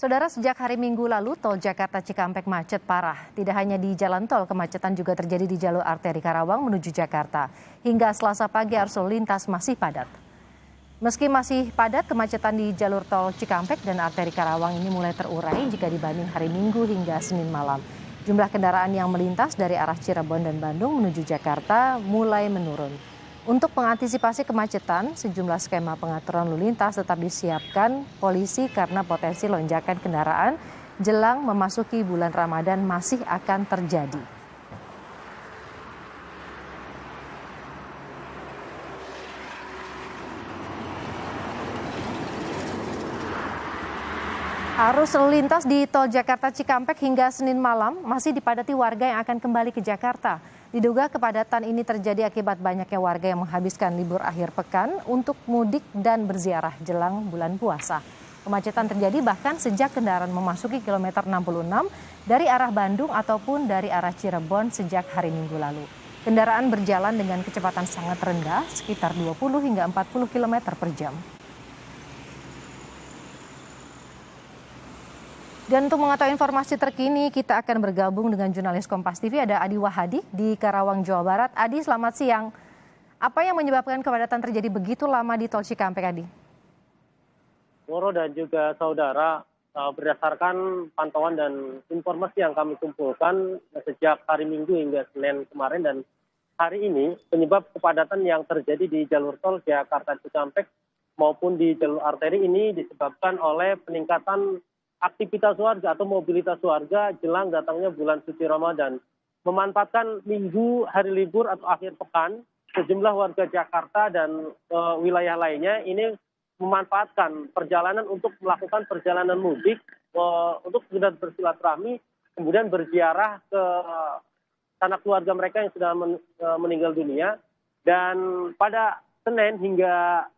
Saudara, sejak hari Minggu lalu, tol Jakarta Cikampek macet parah. Tidak hanya di jalan tol, kemacetan juga terjadi di jalur arteri Karawang menuju Jakarta. Hingga Selasa pagi arus lalu lintas masih padat. Meski masih padat, kemacetan di jalur tol Cikampek dan arteri Karawang ini mulai terurai jika dibanding hari Minggu hingga Senin malam. Jumlah kendaraan yang melintas dari arah Cirebon dan Bandung menuju Jakarta mulai menurun. Untuk mengantisipasi kemacetan, sejumlah skema pengaturan lalu lintas tetap disiapkan polisi karena potensi lonjakan kendaraan jelang memasuki bulan Ramadan masih akan terjadi. Arus lalu lintas di tol Jakarta Cikampek hingga Senin malam masih dipadati warga yang akan kembali ke Jakarta. Diduga kepadatan ini terjadi akibat banyaknya warga yang menghabiskan libur akhir pekan untuk mudik dan berziarah jelang bulan puasa. Kemacetan terjadi bahkan sejak kendaraan memasuki kilometer 66 dari arah Bandung ataupun dari arah Cirebon sejak hari Minggu lalu. Kendaraan berjalan dengan kecepatan sangat rendah, sekitar 20 hingga 40 km per jam. Dan untuk mengetahui informasi terkini, kita akan bergabung dengan jurnalis Kompas TV, ada Adi Wahadi di Karawang, Jawa Barat. Adi, selamat siang. Apa yang menyebabkan kepadatan terjadi begitu lama di tol Cikampek, Adi? Moro dan juga saudara, berdasarkan pantauan dan informasi yang kami kumpulkan sejak hari Minggu hingga Senin kemarin dan hari ini, penyebab kepadatan yang terjadi di jalur tol Jakarta Cikampek maupun di jalur arteri ini disebabkan oleh peningkatan aktivitas warga atau mobilitas warga jelang datangnya bulan suci Ramadan. Memanfaatkan minggu, hari libur atau akhir pekan, sejumlah warga Jakarta dan wilayah lainnya ini memanfaatkan perjalanan untuk melakukan perjalanan mudik untuk sekedar bersilaturahmi, kemudian berziarah ke sanak keluarga mereka yang sudah meninggal dunia. Dan pada Senin hingga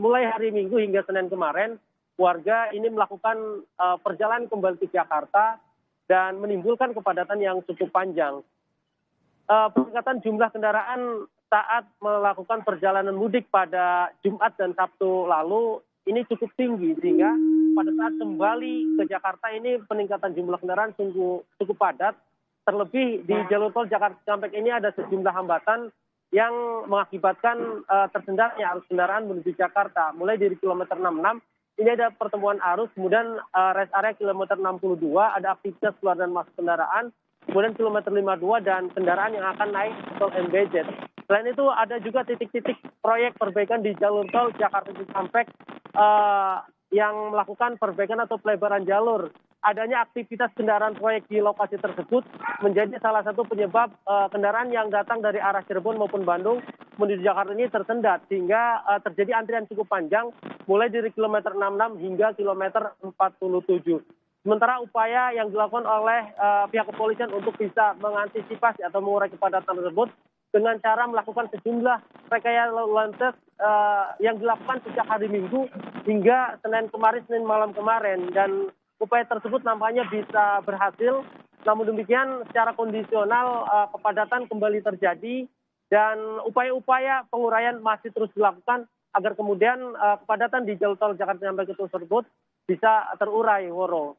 mulai hari Minggu hingga Senin kemarin, warga ini melakukan perjalanan kembali ke Jakarta dan menimbulkan kepadatan yang cukup panjang. Peningkatan jumlah kendaraan saat melakukan perjalanan mudik pada Jumat dan Sabtu lalu ini cukup tinggi, sehingga pada saat kembali ke Jakarta ini peningkatan jumlah kendaraan cukup padat. Terlebih di jalur tol Jakarta Cikampek ini ada sejumlah hambatan yang mengakibatkan tersendatnya arus kendaraan menuju Jakarta. Mulai dari kilometer 66, ini ada pertemuan arus, kemudian rest area kilometer 62, ada aktivitas keluar dan masuk kendaraan, kemudian kilometer 52 dan kendaraan yang akan naik tol MBZ. Selain itu ada juga titik-titik proyek perbaikan di jalur tol Jakarta Cikampek yang melakukan perbaikan atau pelebaran jalur. Adanya aktivitas kendaraan proyek di lokasi tersebut menjadi salah satu penyebab kendaraan yang datang dari arah Cirebon maupun Bandung menuju Jakarta ini tersendat, sehingga terjadi antrian cukup panjang mulai dari kilometer 66 hingga kilometer 47. Sementara upaya yang dilakukan oleh pihak kepolisian untuk bisa mengantisipasi atau mengurai kepadatan tersebut dengan cara melakukan sejumlah rekayasa lalu lintas yang dilakukan sejak hari Minggu hingga Senin malam kemarin, dan upaya tersebut nampaknya bisa berhasil. Namun demikian secara kondisional kepadatan kembali terjadi dan upaya-upaya penguraian masih terus dilakukan agar kemudian kepadatan di jalur tol Jakarta Cikampek tersebut bisa terurai, Woro.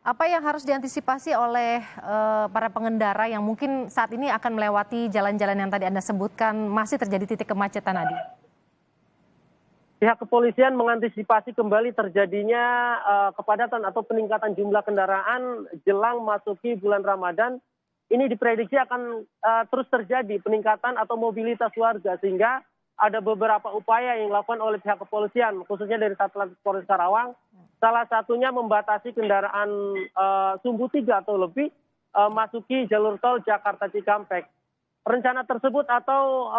Apa yang harus diantisipasi oleh para pengendara yang mungkin saat ini akan melewati jalan-jalan yang tadi Anda sebutkan masih terjadi titik kemacetan, Adi? Pihak kepolisian mengantisipasi kembali terjadinya kepadatan atau peningkatan jumlah kendaraan jelang masuki bulan Ramadan. Ini diprediksi akan terus terjadi peningkatan atau mobilitas warga, sehingga ada beberapa upaya yang dilakukan oleh pihak kepolisian, khususnya dari Satlantas Polres Karawang. Salah satunya membatasi kendaraan sumbu 3 atau lebih masuki jalur tol Jakarta Cikampek. Rencana tersebut atau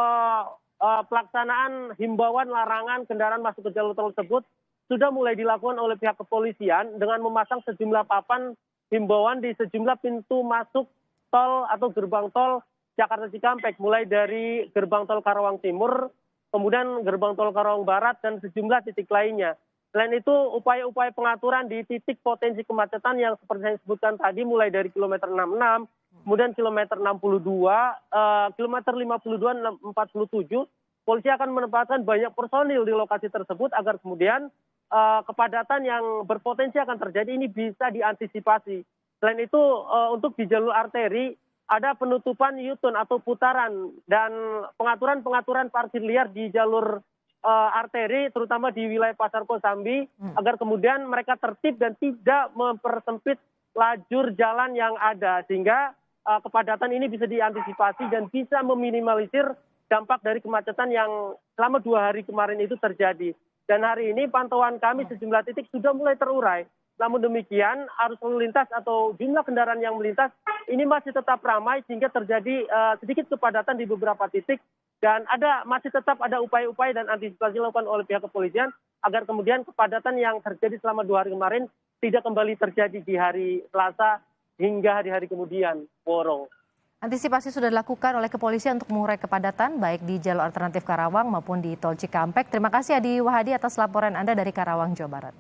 pelaksanaan himbauan larangan kendaraan masuk ke jalur tol tersebut sudah mulai dilakukan oleh pihak kepolisian dengan memasang sejumlah papan himbauan di sejumlah pintu masuk tol atau gerbang tol Jakarta Cikampek, mulai dari gerbang tol Karawang Timur, kemudian gerbang tol Karawang Barat, dan sejumlah titik lainnya. Selain itu, upaya-upaya pengaturan di titik potensi kemacetan yang seperti saya sebutkan tadi, mulai dari kilometer 66, kemudian kilometer 62, kilometer 52, 47, polisi akan menempatkan banyak personil di lokasi tersebut agar kemudian kepadatan yang berpotensi akan terjadi ini bisa diantisipasi. Selain itu untuk di jalur arteri ada penutupan U-turn atau putaran dan pengaturan parkir liar di jalur arteri terutama di wilayah Pasar Kosambi agar kemudian mereka tertib dan tidak mempersempit lajur jalan yang ada sehingga kepadatan ini bisa diantisipasi dan bisa meminimalisir dampak dari kemacetan yang selama 2 hari kemarin itu terjadi. Dan hari ini pantauan kami sejumlah titik sudah mulai terurai. Namun demikian arus lalu lintas atau jumlah kendaraan yang melintas ini masih tetap ramai sehingga terjadi sedikit kepadatan di beberapa titik dan masih tetap ada upaya-upaya dan antisipasi dilakukan oleh pihak kepolisian agar kemudian kepadatan yang terjadi selama 2 hari kemarin tidak kembali terjadi di hari Selasa hingga hari-hari kemudian. Woro. Antisipasi sudah dilakukan oleh kepolisian untuk mengurai kepadatan baik di jalur alternatif Karawang maupun di Tol Cikampek. Terima kasih Adi Wahadi atas laporan Anda dari Karawang, Jawa Barat.